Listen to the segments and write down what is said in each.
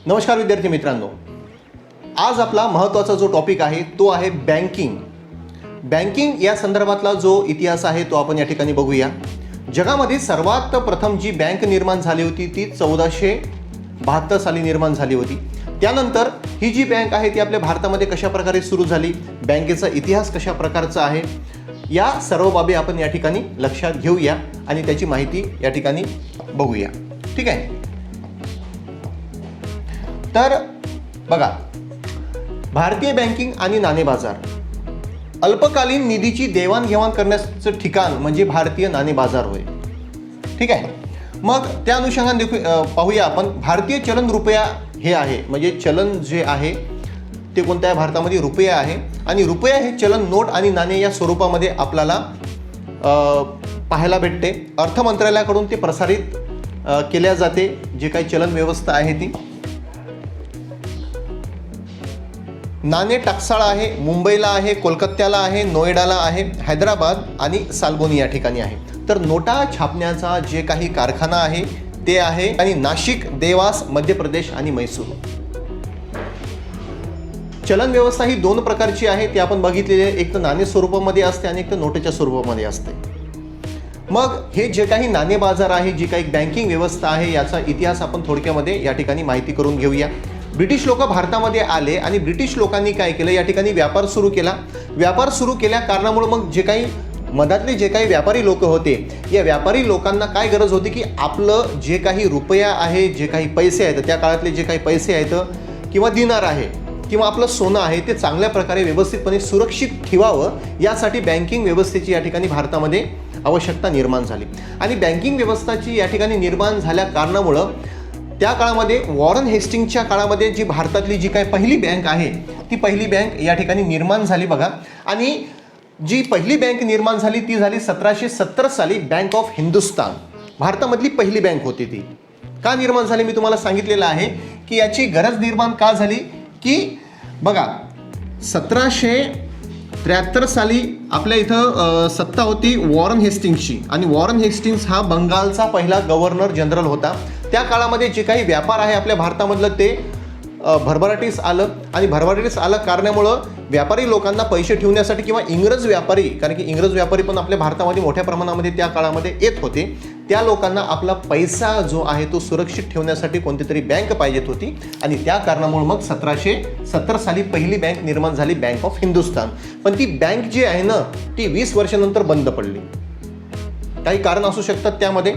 नमस्कार विद्यार्थी मित्रांनो, आज आपला महत्त्वाचा जो टॉपिक आहे तो आहे बँकिंग. बँकिंग या संदर्भातला जो इतिहास आहे तो आपण या ठिकाणी बघूया. जगामध्ये सर्वात प्रथम जी बँक निर्माण झाली होती ती 1472 साली निर्माण झाली होती. त्यानंतर ही जी बँक आहे ती आपल्या भारतामध्ये कशा प्रकारे सुरू झाली, बँकेचा इतिहास कशा प्रकारचा आहे, या सर्व बाबी आपण या ठिकाणी लक्षात घेऊया आणि त्याची माहिती या ठिकाणी बघूया. ठीक आहे. तर बघा, भारतीय बँकिंग आणि नाणे बाजार, अल्पकालीन निधीची देवाणघेवाण करण्याचं ठिकाण म्हणजे भारतीय नाणे बाजार होय. ठीक आहे. मग त्या अनुषंगाने पाहूया आपण. भारतीय चलन रुपया हे आहे, म्हणजे चलन जे आहे ते कोणत्या भारतामध्ये रुपया आहे आणि रुपया हे चलन नोट आणि नाणे या स्वरूपामध्ये आपल्याला पाहायला भेटते. अर्थ मंत्रालयाकडून ते प्रसारित केल्या जाते. जे काही चलन व्यवस्था आहे ती नाणे टकसाळ आहे, मुंबईला आहे, कोलकात्याला आहे, नोएडाला आहे, हैदराबाद आणि साल्बोनी या ठिकाणी आहे. तर नोटा छापण्याचा जे काही कारखाना आहे ते आहे आणि नाशिक, देवास, मध्य प्रदेश आणि मैसूर. चलन व्यवस्था ही दोन प्रकारची आहे, ती आपण बघितलेली आहे. एक तर नाणे स्वरूपामध्ये असते आणि एक तर नोटेच्या स्वरूपामध्ये असते. मग हे जे काही नाणे बाजार आहे, जी काही बँकिंग व्यवस्था आहे, याचा इतिहास आपण थोडक्यामध्ये या ठिकाणी माहिती करून घेऊया. ब्रिटिश लोक भारतामध्ये आले आणि ब्रिटिश लोकांनी काय केलं, या ठिकाणी व्यापार सुरू केला. व्यापार सुरू केल्या कारणामुळे मग जे काही मधातले जे काही व्यापारी लोक होते, या व्यापारी लोकांना काय गरज होती की आपलं जे काही रुपया आहे, जे काही पैसे आहेत, त्या काळातले जे काही पैसे आहेत किंवा दिनार आहे किंवा आपलं सोनं आहे ते चांगल्या प्रकारे व्यवस्थितपणे सुरक्षित ठेवावं, यासाठी बँकिंग व्यवस्थेची या ठिकाणी भारतामध्ये आवश्यकता निर्माण झाली. आणि बँकिंग व्यवस्थेची या ठिकाणी निर्माण झाल्या कारणामुळं त्या काळामध्ये वॉरन हेस्टिंगच्या काळामध्ये जी भारतातली जी काही पहिली बँक आहे ती पहिली बँक या ठिकाणी निर्माण झाली बघा. आणि जी पहिली बँक निर्माण झाली ती झाली 1770 साली बँक ऑफ हिंदुस्तान. भारतामधली पहिली बँक होती ती. का निर्माण झाली मी तुम्हाला सांगितलेलं आहे की याची गरज निर्माण का झाली की बघा, 1773 साली आपल्या इथं सत्ता होती वॉरन हेस्टिंग्सची आणि वॉरन हेस्टिंग्स हा बंगालचा पहिला गव्हर्नर जनरल होता. त्या काळामध्ये जे काही व्यापार आहे आपल्या भारतामधलं ते भरभराटीस आलं आणि भरभराटीस आलं कारणामुळं व्यापारी लोकांना पैसे ठेवण्यासाठी किंवा इंग्रज व्यापारी, कारण की इंग्रज व्यापारी पण आपल्या भारतामध्ये मोठ्या प्रमाणामध्ये त्या काळामध्ये येत होते, त्या लोकांना आपला पैसा जो आहे तो सुरक्षित ठेवण्यासाठी कोणती तरी बँक पाहिजेत होती आणि त्या कारणामुळे मग 1770 साली पहिली बँक निर्माण झाली, बँक ऑफ हिंदुस्तान. पण ती बँक जी आहे ना ती 20 वर्षानंतर बंद पडली. काही कारण असू शकतात त्यामध्ये,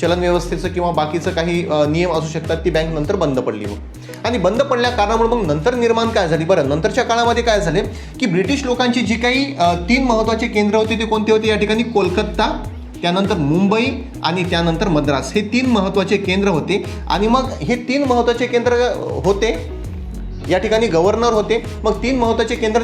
चलन व्यवस्थेचं किंवा बाकीचं काही नियम असू शकतात. ती बँक नंतर बंद पडली मग आणि बंद पडल्या कारणामुळे मग नंतर निर्माण काय झाली बरं, नंतरच्या काळामध्ये काय झाले की ब्रिटिश लोकांची जी काही 3 महत्त्वाचे केंद्र होते ते कोणते होते, या ठिकाणी कोलकाता, त्यानंतर मुंबई आणि त्यानंतर मद्रास, हे 3 महत्त्वाचे केंद्र होते. आणि मग हे 3 महत्त्वाचे केंद्र होते, या ठिकाणी गव्हर्नर होते. मग 3 महत्त्वाचे केंद्र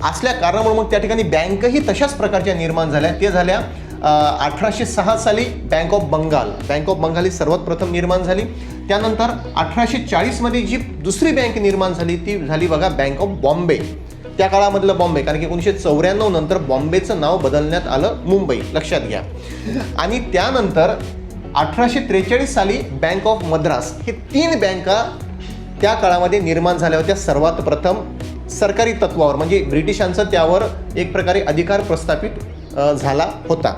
असल्या कारणामुळे मग त्या ठिकाणी बँकही तशाच प्रकारच्या निर्माण झाल्या. ते झाल्या 1806 साली bank of Bengal. Bank of Bengal ही सर्वात प्रथम निर्माण झाली. त्यानंतर 1840 मध्ये जी दुसरी बँक निर्माण झाली ती झाली बघा बँक ऑफ बॉम्बे. त्या काळामधलं बॉम्बे, कारण की 1994 नंतर बॉम्बेचं नाव बदलण्यात आलं मुंबई, लक्षात घ्या. आणि त्यानंतर 1843 साली बँक ऑफ मद्रास. हे 3 बँका त्या काळामध्ये निर्माण झाल्या होत्या सर्वात प्रथम सरकारी तत्वावर, म्हणजे ब्रिटिशांचा त्यावर एक प्रकारे अधिकार प्रस्थापित झाला होता.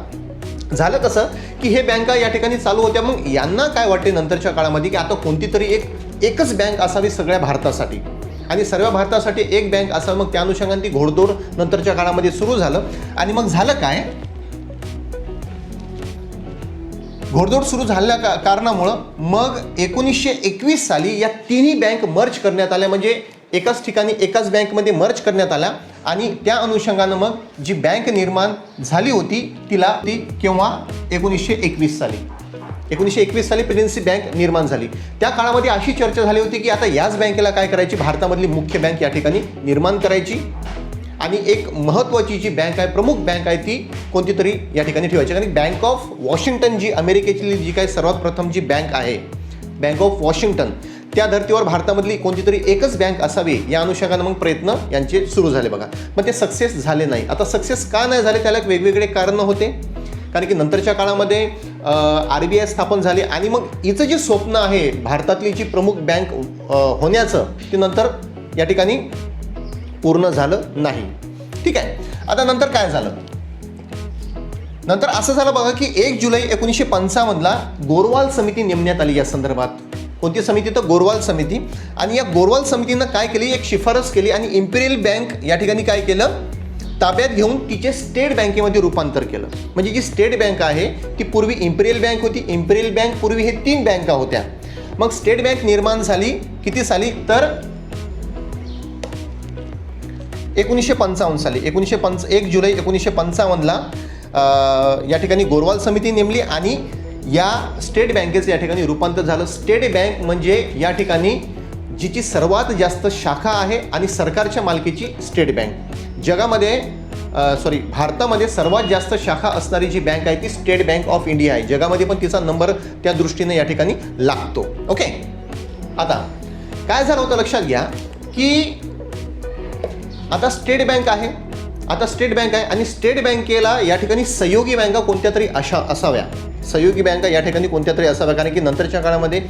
झालं कसं की हे बँका या ठिकाणी चालू होत्या. मग यांना काय वाटते नंतरच्या काळामध्ये की आता कोणती तरी एकच बँक असावी सगळ्या भारतासाठी आणि सर्व भारतासाठी एक बँक असावी. मग त्या अनुषंगाने ती घोडदौड नंतरच्या काळामध्ये सुरू झालं. आणि मग झालं काय, घोडदौड सुरू झाल्या कारणामुळं मग 1921 साली या तिन्ही बँक मर्ज करण्यात आल्या, म्हणजे एकाच ठिकाणी एकाच बँकमध्ये मर्ज करण्यात आल्या. आणि त्या अनुषंगानं मग जी बँक निर्माण झाली होती तिला ती केव्हा 1921 साली प्रेसिडेन्सी बँक निर्माण झाली. त्या काळामध्ये अशी चर्चा झाली होती की आता याच बँकेला काय करायची, भारतामधली मुख्य बँक या ठिकाणी निर्माण करायची आणि एक महत्त्वाची जी बँक आहे, प्रमुख बँक आहे, ती कोणती तरी या ठिकाणी ठेवायची. आणि बँक ऑफ वॉशिंग्टन जी अमेरिकेची जी काही सर्वात प्रथम जी बँक आहे, बँक ऑफ वॉशिंग्टन, त्या धर्तीवर भारतामधली कोणती तरी एकच बँक असावी या अनुषंगाने मग प्रयत्न यांचे सुरू झाले बघा. पण ते सक्सेस झाले नाही. आता सक्सेस का नाही झाले त्याला वेगवेगळे कारणं होते. कारण की नंतरच्या काळामध्ये RBI स्थापन झाले आणि मग हिचं जे स्वप्न आहे भारतातली जी प्रमुख बँक होण्याचं, ते नंतर या ठिकाणी पूर्ण झालं नाही. ठीक आहे. आता नंतर काय झालं, नंतर असं झालं बघा की 1 जुलै 1955 गोरवाल समिती नेमण्यात आली या संदर्भात. कोणती समिती? तर गोरवाल समिती. आणि या गोरवाल समितीनं काय केली, एक शिफारस केली आणि इम्पिरियल बँक या ठिकाणी काय केलं, ताब्यात घेऊन तिचे स्टेट बँकेमध्ये रूपांतर केलं. म्हणजे जी स्टेट बँक आहे ती पूर्वी इम्पिरियल बँक होती. इम्पिरियल बँक पूर्वी हे 3 बँका होत्या. मग स्टेट बँक निर्माण झाली किती साली, तर 1955 साली. 1 जुलै 1955 या ठिकाणी गोरवाल समिती नेमली आणि या स्टेट बँकेचं या ठिकाणी रूपांतर झालं. स्टेट बँक म्हणजे या ठिकाणी जिची सर्वात जास्त शाखा आहे आणि सरकारच्या मालकीची स्टेट बँक. जगामध्ये भारतामध्ये सर्वात जास्त शाखा असणारी जी बँक आहे ती स्टेट बँक ऑफ इंडिया आहे. जगामध्ये पण तिचा नंबर त्या दृष्टीने या ठिकाणी लागतो. ओके. आता काय झालं होतं लक्षात घ्या की आता स्टेट बँक आहे, आणि स्टेट बँकेला या ठिकाणी सहयोगी बँका कोणत्या तरी असाव्या. सहयोगी बँका या ठिकाणी कोणत्या तरी असाव्या, कारण की नंतरच्या काळामध्ये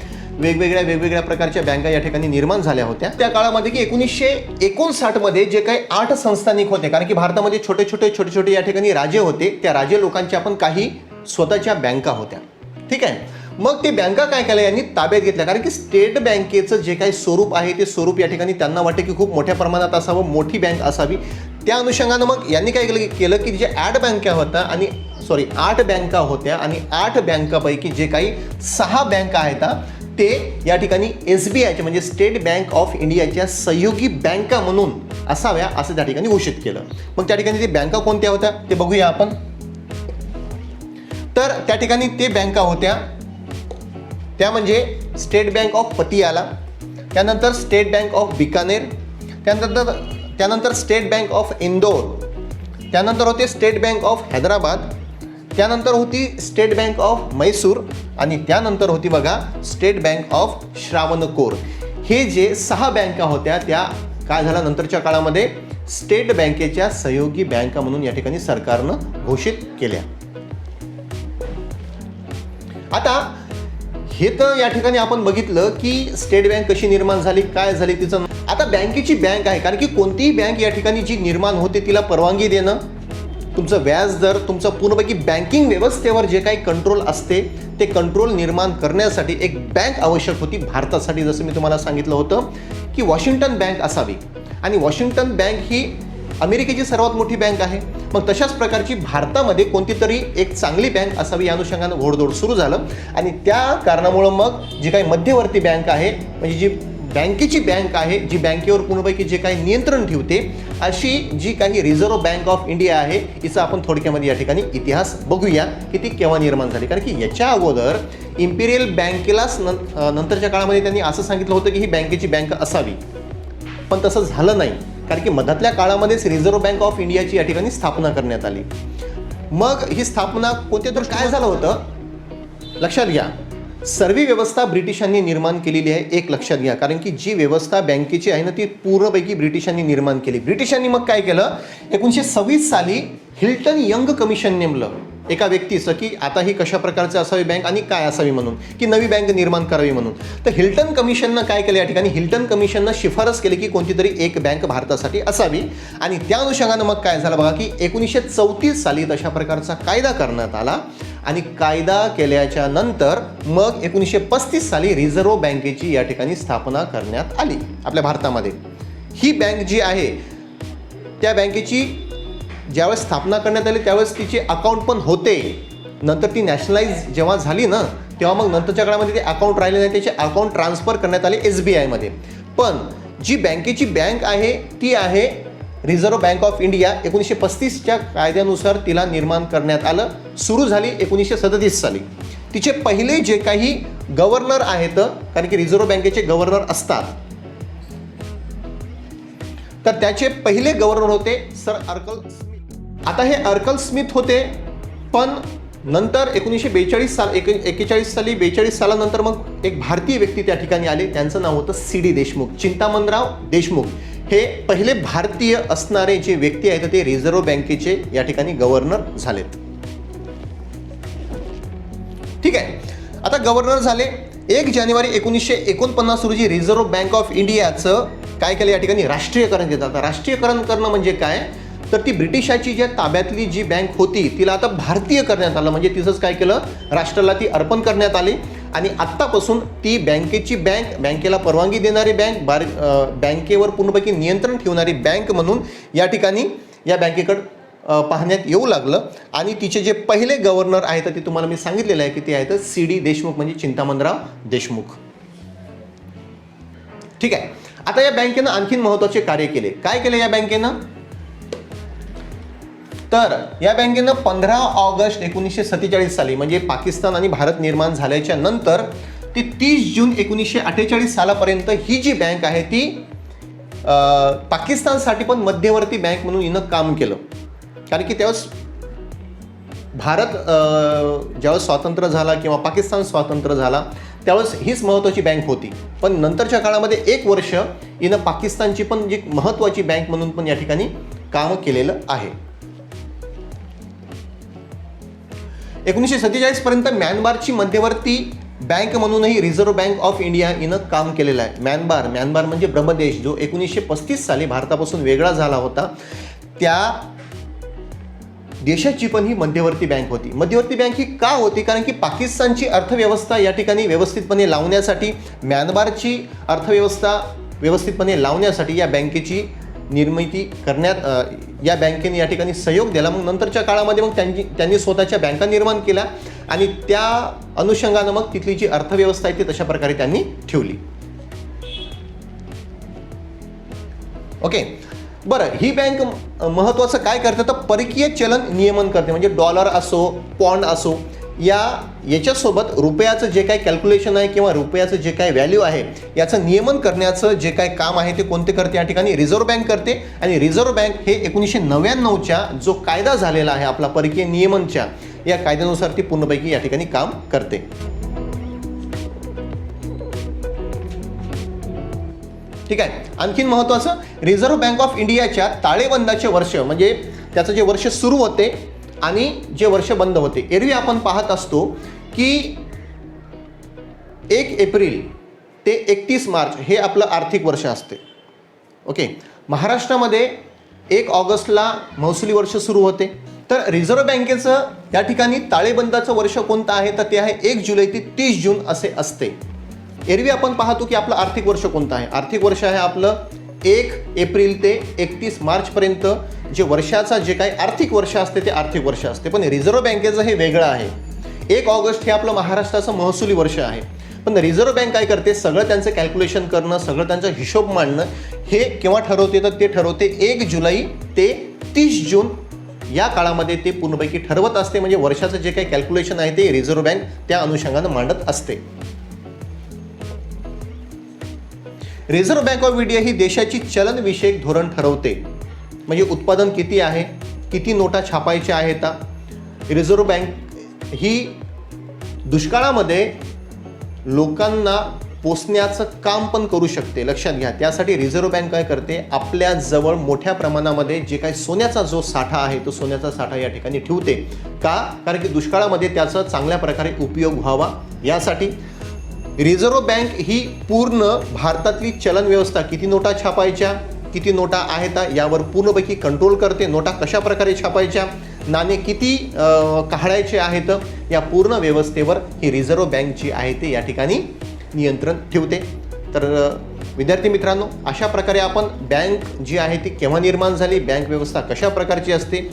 वेगवेगळ्या प्रकारच्या बँका या ठिकाणी निर्माण झाल्या होत्या. त्या काळामध्ये की 1959 मध्ये जे काही 8 संस्थानिक होते, कारण की भारतामध्ये छोटे छोटे या ठिकाणी राजे होते, त्या राजे लोकांच्या पण काही स्वतःच्या बँका होत्या. ठीक आहे. मग ते बँका काय केल्या यांनी ताब्यात घेतल्या, कारण की स्टेट बँकेचं जे काही स्वरूप आहे ते स्वरूप या ठिकाणी त्यांना वाटते की खूप मोठ्या प्रमाणात असावं, मोठी बँक असावी. त्या अनुषंगानं मग यांनी काय केलं की जे 8 बँका होत्या आणि 8 बँका होत्या आणि 8 बँकापैकी जे काही 6 बँका आहेत ते या ठिकाणी SBIच्या म्हणजे स्टेट बँक ऑफ इंडियाच्या सहयोगी बँका म्हणून असाव्या असं त्या ठिकाणी घोषित केलं. मग त्या ठिकाणी ते बँका कोणत्या होत्या ते बघूया आपण. तर त्या ठिकाणी ते बँका होत्या त्या म्हणजे स्टेट बँक ऑफ पतियाला, त्यानंतर स्टेट बँक ऑफ बिकानेर, त्यानंतर स्टेट बँक ऑफ इंदोर, त्यानंतर होते स्टेट बँक ऑफ हैदराबाद, त्यानंतर होती स्टेट बँक ऑफ मैसूर आणि त्यानंतर होती बघा स्टेट बँक ऑफ श्रावणकोर. हे जे 6 बँका होत्या त्या काय झालं नंतरच्या काळामध्ये स्टेट बँकेच्या सहयोगी बँका म्हणून या ठिकाणी सरकारनं घोषित केल्या. आता हे तर या ठिकाणी आपण बघितलं की स्टेट बँक कशी निर्माण झाली, काय झाली तिचं. आता बँकेची बँक आहे, कारण की कोणतीही बँक या ठिकाणी जी निर्माण होते तिला परवानगी देणं, तुमचं व्याज दर, तुमचं पूर्णपैकी बँकिंग व्यवस्थेवर जे काही कंट्रोल असते ते कंट्रोल निर्माण करण्यासाठी एक बँक आवश्यक होती भारतासाठी. जसं मी तुम्हाला सांगितलं होतं की वॉशिंग्टन बँक असावी आणि वॉशिंग्टन बँक ही अमेरिकेची सर्वात मोठी बँक आहे. मग तशाच प्रकारची भारतामध्ये कोणती तरी एक चांगली बँक असावी या अनुषंगानं घोडदौड सुरू झालं आणि त्या कारणामुळं मग जी काही मध्यवर्ती बँक आहे म्हणजे जी बँकेची बँक आहे जी बँकेवर पूर्णपैकी जे काही नियंत्रण ठेवते अशी जी काही रिझर्व्ह बँक ऑफ इंडिया आहे हिचा आपण थोडक्यामध्ये या ठिकाणी इतिहास बघूया की ती केव्हा निर्माण झाली. कारण की याच्या अगोदर इम्पिरियल बँकेलाच नंतरच्या काळामध्ये त्यांनी असं सांगितलं होतं की ही बँकेची बँक असावी, पण तसं झालं नाही. कारण की मधातल्या काळामध्येच रिझर्व्ह बँक ऑफ इंडियाची या ठिकाणी स्थापना करण्यात आली. मग ही स्थापना कोणत्या तर काय झालं होतं लक्षात घ्या, सर्व व्यवस्था ब्रिटिशांनी निर्माण केलेली आहे. एक लक्षात घ्या, कारण की जी व्यवस्था बँकेची आहे ना ती पूर्णपैकी ब्रिटिशांनी निर्माण केली. ब्रिटिशांनी मग काय केलं 1926 साली हिल्टन यंग कमिशन नेमलं एका व्यक्तीचं की आता ही कशा प्रकारचं असावी बँक आणि काय असावी म्हणून, की नवी बँक निर्माण करावी म्हणून. तर हिल्टन कमिशननं काय केलं या ठिकाणी, हिल्टन कमिशननं शिफारस केली की कोणती तरी एक बँक भारतासाठी असावी आणि त्या अनुषंगानं मग काय झालं बघा की 1934 साली तशा प्रकारचा कायदा करण्यात आला आणि कायदा केल्याच्या नंतर मग 1935 साली रिझर्व्ह बँकेची या ठिकाणी स्थापना करण्यात आली आपल्या भारतामध्ये. ही बँक जी आहे त्या बँकेची ज्यावेळेस स्थापना करण्यात आली त्यावेळेस तिचे अकाउंट पण होते. नंतर ती नॅशनलाइज जेव्हा झाली ना तेव्हा मग नंतरच्या काळामध्ये ते अकाउंट राहिले नाही, त्याचे अकाउंट ट्रान्सफर करण्यात आले SBIमध्ये. पण जी बँकेची बँक आहे ती आहे रिझर्व्ह बँक ऑफ इंडिया. 1935च्या कायद्यानुसार तिला निर्माण करण्यात आलं. सुरू झाली 1937 साली. तिचे पहिले जे काही गव्हर्नर आहेत, कारण की रिझर्व्ह बँकेचे गव्हर्नर असतात, तर त्याचे पहिले गव्हर्नर होते सर अर्कल स्मिथ. आता हे अर्कल स्मिथ होते, पण नंतर 1942 साली 42 सालानंतर मग एक भारतीय व्यक्ती त्या ठिकाणी आले. त्यांचं नाव होतं CD देशमुख, चिंतामणराव देशमुख. हे पहिले भारतीय असणारे जे व्यक्ती आहेत ते रिझर्व्ह बँकेचे या ठिकाणी गव्हर्नर झालेत. ठीक आहे. आता गव्हर्नर झाले. 1 जानेवारी 1949 रोजी रिझर्व्ह बँक ऑफ इंडियाचं काय केलं या ठिकाणी राष्ट्रीयकरण केलं. आता राष्ट्रीयकरण करणं म्हणजे काय, तर ती ब्रिटिशाची ज्या ताब्यातली जी बँक होती तिला आता भारतीय करण्यात आलं, म्हणजे तिचंच काय केलं, राष्ट्राला ती अर्पण करण्यात आली. आणि आत्तापासून ती बँकेची बँकेला परवानगी देणारी बँकेवर पूर्णपैकी नियंत्रण ठेवणारी बँक म्हणून या ठिकाणी या बँकेकडे पाहण्यात येऊ लागलं. आणि तिचे जे पहिले गव्हर्नर आहेत ते तुम्हाला मी सांगितलेलं आहे की ते आहेत CD देशमुख, म्हणजे चिंतामणराव देशमुख. ठीक आहे. आता या बँकेनं आणखीन महत्त्वाचे कार्य केले. काय केले या बँकेनं, तर या बँकेनं 15 ऑगस्ट 1947 साली, म्हणजे पाकिस्तान आणि भारत निर्माण झाल्याच्या नंतर ती 30 जून 1948 सालापर्यंत ही जी बँक आहे ती पाकिस्तानसाठी पण मध्यवर्ती बँक म्हणून हिनं काम केलं. कारण की त्यावेळेस भारत ज्यावेळेस स्वातंत्र्य झाला किंवा पाकिस्तान स्वातंत्र्य झाला त्यावेळेस हीच महत्त्वाची बँक होती. पण नंतरच्या काळामध्ये 1 वर्ष हिनं पाकिस्तानची पण जी महत्त्वाची बँक म्हणून पण या ठिकाणी काम केलेलं आहे. 1947 पर्यंत म्यानमारची मध्यवर्ती बँक म्हणूनही रिझर्व्ह बँक ऑफ इंडिया हिनं काम केलेलं आहे. म्यानमार म्हणजे ब्रह्मदेश, जो 1935 साली भारतापासून वेगळा झाला होता, त्या देशाची पण ही मध्यवर्ती बँक होती. मध्यवर्ती बँक ही का होती, कारण की पाकिस्तानची अर्थव्यवस्था या ठिकाणी व्यवस्थितपणे लावण्यासाठी, म्यानमारची अर्थव्यवस्था व्यवस्थितपणे लावण्यासाठी या बँकेची निर्मिती करण्यात, या बँकेने या ठिकाणी सहयोग दिला. मग नंतरच्या काळामध्ये मग त्यांनी स्वतःच्या बँका निर्माण केल्या आणि त्या अनुषंगानं मग तिथली जी अर्थव्यवस्था आहे ती तशा प्रकारे त्यांनी ठेवली. ओके, बरं, ही बँक महत्त्वाचं काय करते, तर परकीय चलन नियमन करते. म्हणजे डॉलर असो, पॉन्ड असो, याच्यासोबत रुपयाचं जे काही कॅल्क्युलेशन आहे किंवा रुपयाचं जे काही व्हॅल्यू आहे याचं नियमन करण्याचं जे काही काम आहे ते कोणते करते या ठिकाणी, रिझर्व्ह बँक करते. आणि रिझर्व्ह बँक हे 1999च्या जो कायदा झालेला आहे आपला परकीय नियमनच्या, या कायद्यानुसार ती पूर्णपैकी या ठिकाणी काम करते. ठीक आहे. आणखीन महत्त्वाचं, रिझर्व्ह बँक ऑफ इंडियाच्या ताळेबंदाचे वर्ष, म्हणजे त्याचं जे वर्ष सुरू होते आणि जे वर्ष बंद होते, एरवी आपण पाहत असतो की 1 एप्रिल ते 31 मार्च हे आपलं आर्थिक वर्ष असते. ओके, महाराष्ट्रामध्ये 1 ऑगस्टला महसुली वर्ष सुरू होते. तर रिझर्व्ह बँकेचं या ठिकाणी ताळेबंदाचं वर्ष कोणतं आहे, तर ते आहे 1 जुलै ते 30 जून असे असते. एरवी आपण पाहतो की आपलं आर्थिक वर्ष कोणतं आहे. आर्थिक वर्ष आहे आपलं 1 एप्रिल ते 31 मार्चपर्यंत, जे वर्षाचा जे काही आर्थिक वर्ष असते ते आर्थिक वर्ष असते. पण रिझर्व्ह बँकेचं हे वेगळं आहे. 1 ऑगस्ट हे आपलं महाराष्ट्राचं महसुली वर्ष आहे. पण रिझर्व्ह बँक काय करते, सगळं त्यांचं कॅल्क्युलेशन करणं, सगळं त्यांचा हिशोब मांडणं, हे केव्हा ठरवते, तर ते ठरवते 1 जुलै ते 30 जून या काळामध्ये ते पूर्णपैकी ठरवत असते. म्हणजे वर्षाचं जे काही कॅल्क्युलेशन आहे ते रिझर्व्ह बँक त्या अनुषंगानं मांडत असते. रिझर्व्ह बँक ऑफ इंडिया ही देशाची चलनविषयक धोरण ठरवते. म्हणजे उत्पादन किती आहे, किती नोटा छापायच्या आहेत. रिझर्व्ह बँक ही दुष्काळामध्ये लोकांना पोचण्याचं काम पण करू शकते, लक्षात घ्या. त्यासाठी रिझर्व्ह बँक काय करते, आपल्या जवळ मोठ्या प्रमाणामध्ये जे काही सोन्याचा जो साठा आहे तो सोन्याचा साठा या ठिकाणी ठेवते. का, कारण की दुष्काळामध्ये त्याचा चांगल्या प्रकारे उपयोग व्हावा यासाठी. रिझर्व्ह बँक ही पूर्ण भारतातली चलन व्यवस्था, किती नोटा छापायच्या, किती नोटा आहेत यावर पूर्णपैकी कंट्रोल करते. नोटा कशा प्रकारे छापायच्या, नाणे किती काढायचे आहेत, या पूर्ण व्यवस्थेवर ही रिझर्व्ह बँक जी आहे ते या ठिकाणी नियंत्रण ठेवते. तर विद्यार्थी मित्रांनो, अशा प्रकारे आपण बँक जी आहे ती केव्हा निर्माण झाली, बँक व्यवस्था कशा प्रकारची असते,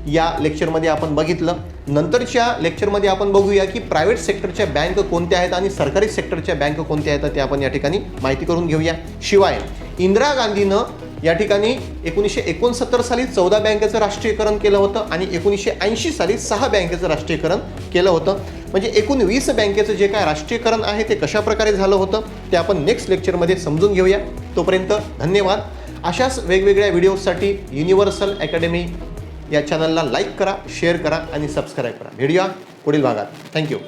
या लेक्चरमध्ये आपण बघितलं. नंतरच्या लेक्चरमध्ये आपण बघूया की प्रायव्हेट सेक्टरच्या बँक कोणत्या आहेत आणि सरकारी सेक्टरच्या बँक कोणत्या आहेत ते आपण या ठिकाणी माहिती करून घेऊया. शिवाय इंदिरा गांधीनं या ठिकाणी 1969 साली 14 बँकेचं राष्ट्रीयकरण केलं होतं आणि 1980 साली 6 बँकेचं राष्ट्रीयकरण केलं होतं. म्हणजे एकूण 20 बँकेचं जे काय राष्ट्रीयकरण आहे ते कशा प्रकारे झालं होतं ते आपण नेक्स्ट लेक्चरमध्ये समजून घेऊया. तोपर्यंत धन्यवाद. अशाच वेगवेगळ्या व्हिडिओसाठी युनिव्हर्सल अकॅडमी या चॅनलला लाईक करा, शेअर करा आणि सबस्क्राईब करा. भेटूया पुढील भागात. थँक्यू.